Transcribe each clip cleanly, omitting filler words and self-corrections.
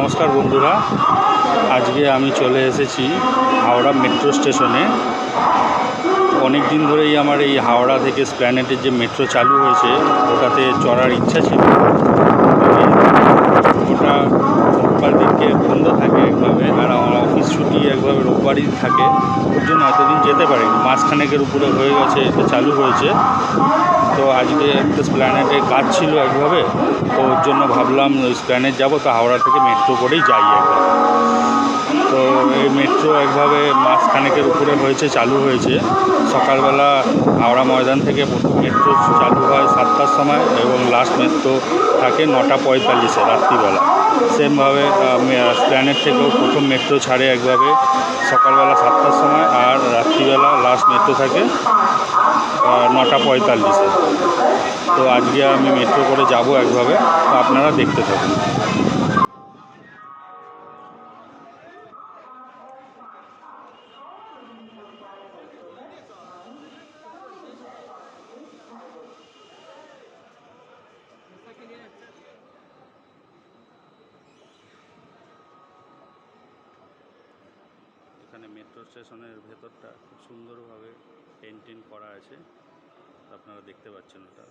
নমস্কার বন্ধুরা, আজকে আমি চলে এসেছি হাওড়া মেট্রো স্টেশনে। অনেক দিন ধরেই আমার এই হাওড়া থেকে এসপ্ল্যানেডের যে মেট্রো চালু হয়েছে ওটাতে চড়ার ইচ্ছা ছিল। ওটা রোববার দিনকে বন্ধ থাকে একভাবে, আর আমার অফিস ছুটি একভাবে রোববারই থাকে, ওর জন্য এতদিন যেতে পারিনি। মাসখানেকের উপরে হয়ে গেছে এটা চালু হয়েছে। তো আজকে একটা এসপ্ল্যানেডে কাজ ছিল একভাবে, তো ওর জন্য ভাবলাম এসপ্ল্যানেড যাবো, তো হাওড়া থেকে মেট্রো করেই যাই একবার। তো এই মেট্রো একভাবে মাসখানেকের উপরে হয়েছে, চালু হয়েছে। সকালবেলা হাওড়া ময়দান থেকে প্রথম মেট্রো চালু হয় 7টার সময় এবং লাস্ট মেট্রো থাকে 9:45 রাত্রিবেলা। সেমভাবে এসপ্ল্যানেড থেকেও প্রথম মেট্রো ছাড়ে একভাবে সকালবেলা 7টার সময়, আর রাত্রিবেলা লাস্ট মেট্রো থাকে 9:45। তো আজকে আমি মেট্রো করে যাব একভাবে, তো আপনারা দেখতে থাকুন। এখানে মেট্রো স্টেশনের ভেতরটা খুব সুন্দরভাবে পেন্টিং করা আছে, আপনারা দেখতে পাচ্ছেন ওটা।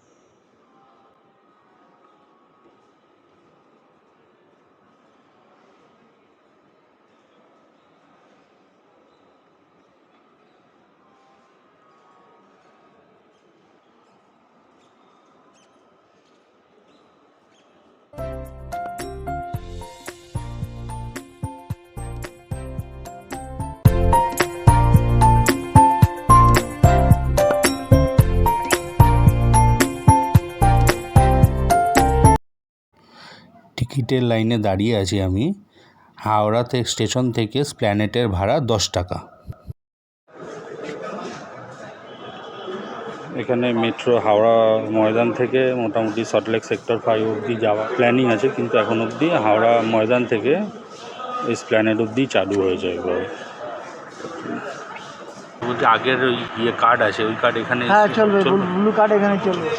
টিকিটের লাইনে দাঁড়িয়ে আছি আমি। হাওড়া স্টেশন থেকে এসপ্ল্যানেডের ভাড়া 10 টাকা। এখানে মেট্রো হাওড়া ময়দান থেকে মোটামুটি সল্টলেক সেক্টর 5 অবধি যাওয়া প্ল্যানিং আছে, কিন্তু এখন অবধি হাওড়া ময়দান থেকে এসপ্ল্যানেড অবধি চালু হয়েছে একবার। বলছি আগের ওই কার্ড আছে, ওই কার্ড এখানে চলবে, ব্লু কার্ড এখানে চলবে।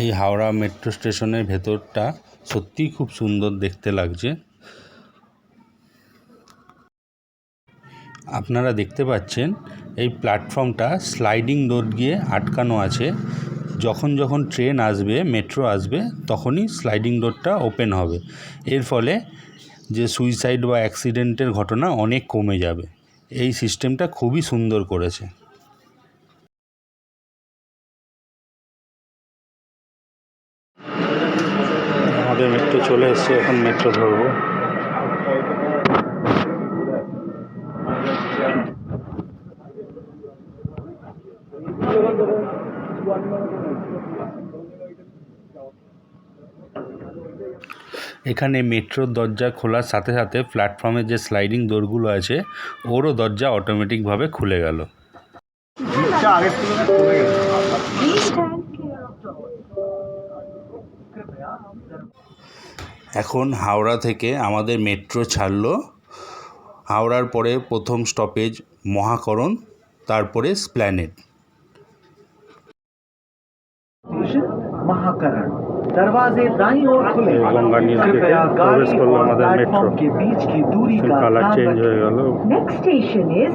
এই হাওড়া মেট্রো স্টেশনের ভেতরটা সত্যিই খুব সুন্দর দেখতে লাগছে। আপনারা দেখতে পাচ্ছেন এই প্ল্যাটফর্মটা স্লাইডিং ডোর দিয়ে আটকানো আছে। যখন যখন ট্রেন আসবে, মেট্রো আসবে, তখনই স্লাইডিং ডোরটা ওপেন হবে। এর ফলে যে সুইসাইড বা অ্যাক্সিডেন্টের ঘটনা অনেক কমে যাবে। এই সিস্টেমটা খুবই সুন্দর করেছে। আমাদের মেট্রো চলে এসছে, এখন মেট্রো ধরবো। এখানে মেট্রোর দরজা খোলার সাথে সাথে প্ল্যাটফর্মের যে স্লাইডিং ডোরগুলো আছে ওরও দরজা অটোমেটিকভাবে খুলে গেল। এখন হাওড়া থেকে আমাদের মেট্রো ছাড়লো। হাওড়ার পরে প্রথম স্টপেজ মহাকরণ, তারপরে এসপ্ল্যানেড। दरवाजे दाईं ओर खुले। कृपया प्रवेश করলো আমাদের মেট্রো के बीच की दूरी का কালার চেঞ্জ হয়ে গেল। Next station is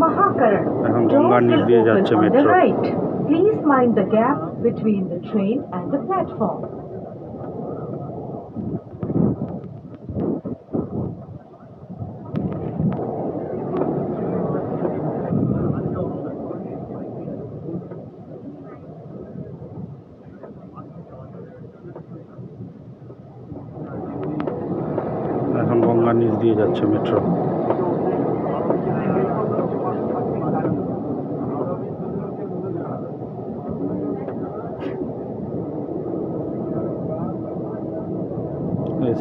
Mahakaran. এখন গঙ্গার নিচ দিয়ে যাচ্ছে metro. Please mind the gap between the train and the platform. এখন গঙ্গার নিচ দিয়ে যাচ্ছে মেট্রো।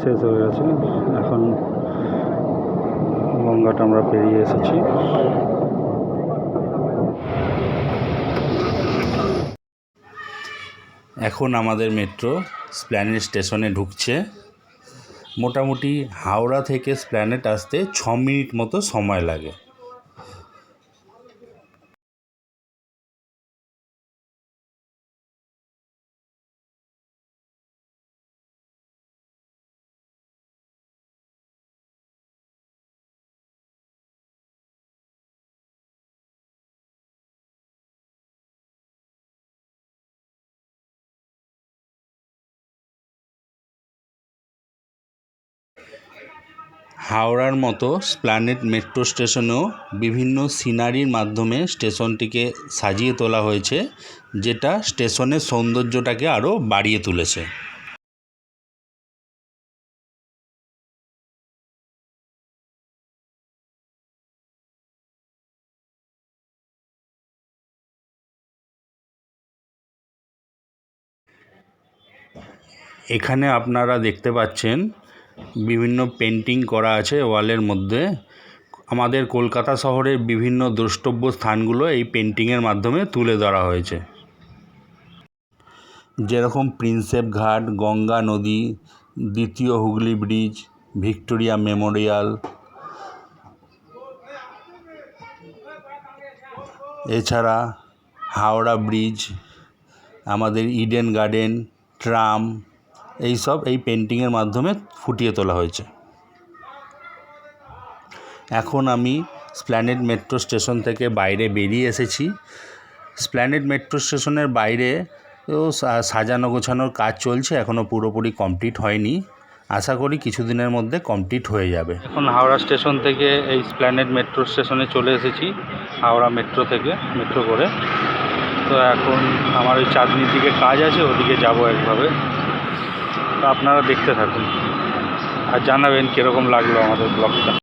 শেষ হয়ে গেছে, এখন গঙ্গাটা আমরা পেরিয়ে এসেছি। এখন আমাদের মেট্রো এসপ্ল্যানেড স্টেশনে ঢুকছে। মোটামুটি হাওড়া থেকে এসপ্ল্যানেড আসতে 6 মিনিট মতো সময় লাগে। হাওড়ার মতো স্প্ল্যানেড মেট্রো স্টেশনেও বিভিন্ন সিনারির মাধ্যমে স্টেশনটিকে সাজিয়ে তোলা হয়েছে, যেটা স্টেশনের সৌন্দর্যটাকে আরও বাড়িয়ে তুলেছে। এখানে আপনারা দেখতে পাচ্ছেন বিভিন্ন পেন্টিং করা আছে ওয়ালের মধ্যে। আমাদের কলকাতা শহরের বিভিন্ন দ্রষ্টব্য স্থানগুলো এই পেন্টিংয়ের মাধ্যমে তুলে ধরা হয়েছে, যেরকম প্রিন্সেপ ঘাট, গঙ্গা নদী, দ্বিতীয় হুগলি ব্রিজ, ভিক্টোরিয়া মেমোরিয়াল, এছাড়া হাওড়া ব্রিজ, আমাদের ইডেন গার্ডেন, ট্রাম, এইসব এই পেন্টিংয়ের মাধ্যমে ফুটিয়ে তোলা হয়েছে। এখন আমি স্প্ল্যানেড মেট্রো স্টেশন থেকে বাইরে বেরিয়ে এসেছি। স্প্ল্যানেড মেট্রো স্টেশনের বাইরে সাজানো গোছানোর কাজ চলছে, এখনও পুরোপুরি কমপ্লিট হয়নি। আশা করি কিছুদিনের মধ্যে কমপ্লিট হয়ে যাবে। এখন হাওড়া স্টেশন থেকে এই স্প্ল্যানেড মেট্রো স্টেশনে চলে এসেছি, হাওড়া মেট্রো থেকে মেট্রো করে। তো এখন আমার ওই চাঁদনির দিকে কাজ আছে, ওদিকে যাব একভাবে। তো আপনারা দেখতে থাকুন আর জানাবেন কীরকম লাগলো আমাদের ব্লগটা।